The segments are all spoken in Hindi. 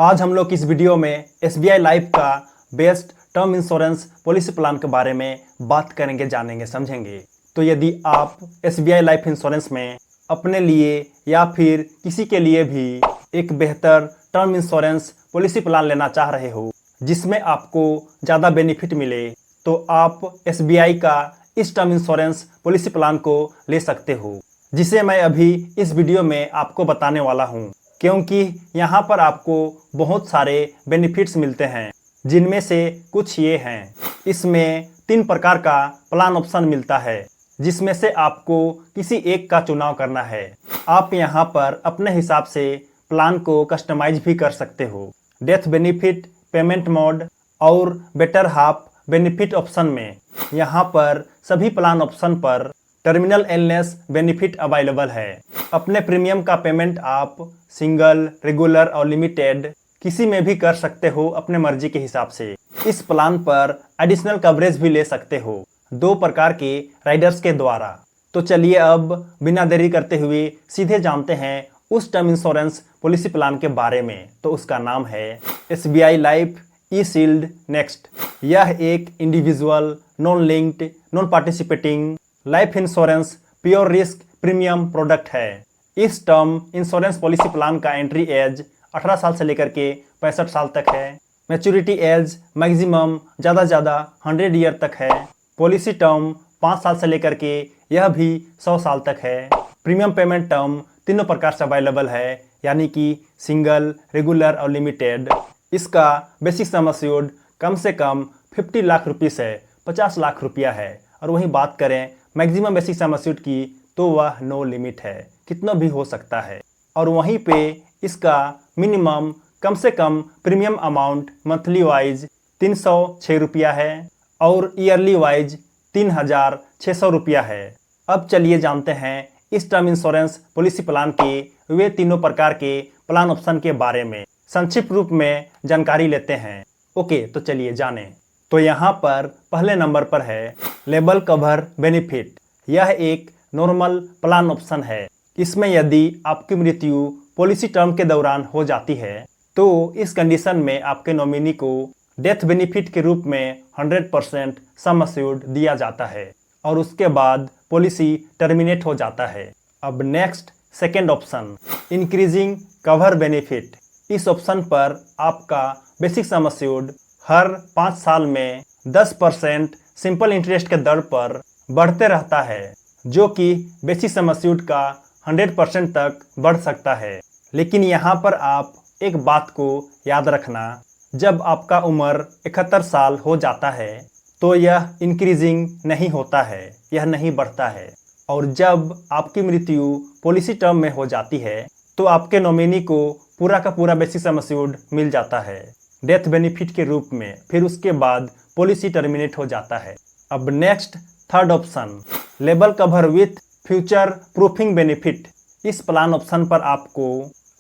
आज हम लोग इस वीडियो में SBI लाइफ का best term insurance policy plan के बारे में बात करेंगे, जानेंगे, समझेंगे। तो यदि आप SBI लाइफ इंश्योरेंस में अपने लिए या फिर किसी के लिए भी एक बेहतर टर्म इंश्योरेंस पॉलिसी प्लान लेना चाह रहे हो जिसमें आपको ज़्यादा बेनिफिट मिले, तो आप SBI का इस टर्म इंश्योरेंस पॉलिसी प्लान को ले सकते हो, जिसे मैं अभी इस वीडियो में आपको बताने वाला हूँ। क्योंकि यहाँ पर आपको बहुत सारे बेनिफिट्स मिलते हैं, जिनमें से कुछ ये हैं। इसमें 3 प्रकार का प्लान ऑप्शन मिलता है, जिसमें से आपको किसी एक का चुनाव करना है। आप यहाँ पर अपने हिसाब से प्लान को कस्टमाइज भी कर सकते हो। डेथ बेनिफिट, पेमेंट मोड और बेटर हाफ बेनिफिट ऑप्शन में यहाँ पर सभी प्लान ऑप्शन पर टर्मिनल इलनेस बेनिफिट अवेलेबल है। अपने प्रीमियम का पेमेंट आप सिंगल, रेगुलर और लिमिटेड किसी में भी कर सकते हो अपने मर्जी के हिसाब से। इस प्लान पर एडिशनल कवरेज भी ले सकते हो 2 प्रकार के राइडर्स के द्वारा। तो चलिए अब बिना देरी करते हुए सीधे जानते हैं उस टर्म इंश्योरेंस पॉलिसी प्लान के बारे में। तो उसका नाम है SBI लाइफ ई-शील्ड नेक्स्ट। यह एक individual, non linked, non participating life insurance pure risk premium product है। इस टर्म इंश्योरेंस पॉलिसी प्लान का एंट्री एज 18 साल से लेकर के 65 साल तक है। मैच्योरिटी एज मैक्सिमम ज़्यादा 100 ईयर तक है। पॉलिसी टर्म 5 साल से लेकर के यह भी 100 साल तक है। प्रीमियम पेमेंट टर्म तीनों प्रकार से अवेलेबल है, यानी कि सिंगल, रेगुलर और लिमिटेड। इसका बेसिक सम एश्योर्ड कम से कम 50 लाख रुपये से 50 लाख रुपया है। और वहीं बात करें मैक्सिमम बेसिक सम एश्योर्ड की, तो वह नो लिमिट है, कितना भी हो सकता है। और वहीं पे इसका मिनिमम कम से कम प्रीमियम अमाउंट मंथली वाइज 306 रुपया है और ईयरली वाइज 3600 रुपया है। अब चलिए जानते हैं इस टर्म इंश्योरेंस पॉलिसी प्लान के वे तीनों प्रकार के प्लान ऑप्शन के बारे में संक्षिप्त रूप में जानकारी लेते हैं। ओके, तो चलिए जानें। तो यहाँ पर पहले नंबर पर है लेबल कवर बेनिफिट। यह एक नॉर्मल प्लान ऑप्शन है। इसमें यदि आपकी मृत्यु पॉलिसी टर्म के दौरान हो जाती है, तो इस कंडीशन में आपके नॉमिनी को डेथ बेनिफिट के रूप में 100% सम एश्योर्ड दिया जाता है और उसके बाद पॉलिसी टर्मिनेट हो जाता है। अब next second option increasing cover benefit. इस ऑप्शन पर आपका बेसिक सम एश्योर्ड हर 5 साल में 10% सिंपल इंटरेस्ट के दर पर बढ़ते रहता है, जो कि बेसिक सम एश्योर्ड का 100% तक बढ़ सकता है। लेकिन यहाँ पर आप एक बात को याद रखना, जब आपका उम्र 71 साल हो जाता है तो यह इंक्रीजिंग नहीं होता है, यह नहीं बढ़ता है। और जब आपकी मृत्यु पॉलिसी टर्म में हो जाती है तो आपके नॉमिनी को पूरा का पूरा बेसिक सम एश्योर्ड मिल जाता है डेथ बेनिफिट के रूप में। फिर उसके बाद पॉलिसी टर्मिनेट हो जाता है। अब next third option label cover with future proofing benefit. इस प्लान ऑप्शन पर आपको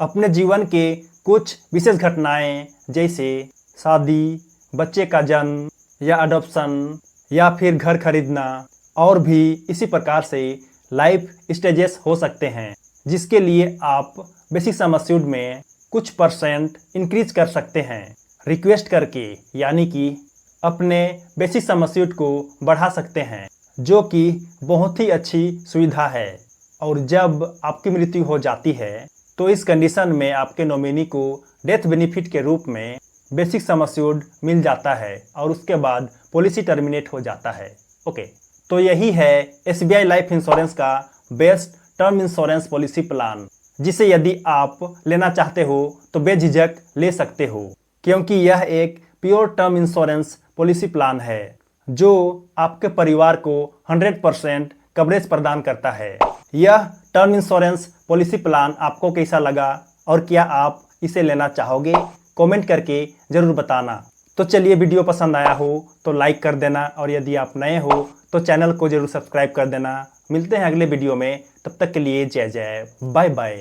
अपने जीवन के कुछ विशेष घटनाएं जैसे शादी, बच्चे का जन्म या अडॉप्शन या फिर घर खरीदना और भी इसी प्रकार से लाइफ स्टेजेस हो सकते हैं, जिसके लिए आप बेसिक सम एश्योर्ड में कुछ % इंक्रीज कर सकते हैं रिक्वेस्ट करके, यानी कि अपने बेसिक सम एश्योर्ड को बढ़ा सकते हैं, जो कि बहुत ही अच्छी सुविधा है। और जब आपकी मृत्यु हो जाती है तो इस कंडीशन में आपके नॉमिनी को डेथ बेनिफिट के रूप में बेसिक सम एश्योर्ड मिल जाता है और उसके बाद पॉलिसी टर्मिनेट हो जाता है। ओके, तो यही है SBI लाइफ इंश्योरेंस का best term insurance policy plan, जिसे यदि आप लेना चाहते हो तो बेझिझक ले सकते हो, क्योंकि यह एक pure term insurance policy plan है जो आपके परिवार को 100% कवरेज प्रदान करता है। यह टर्म इंश्योरेंस पॉलिसी प्लान आपको कैसा लगा और क्या आप इसे लेना चाहोगे? कमेंट करके ज़रूर बताना। तो चलिए, वीडियो पसंद आया हो तो लाइक कर देना और यदि आप नए हो तो चैनल को ज़रूर सब्सक्राइब कर देना। मिलते हैं अगले वीडियो में, तब तक के लिए जय जय, बाय बाय।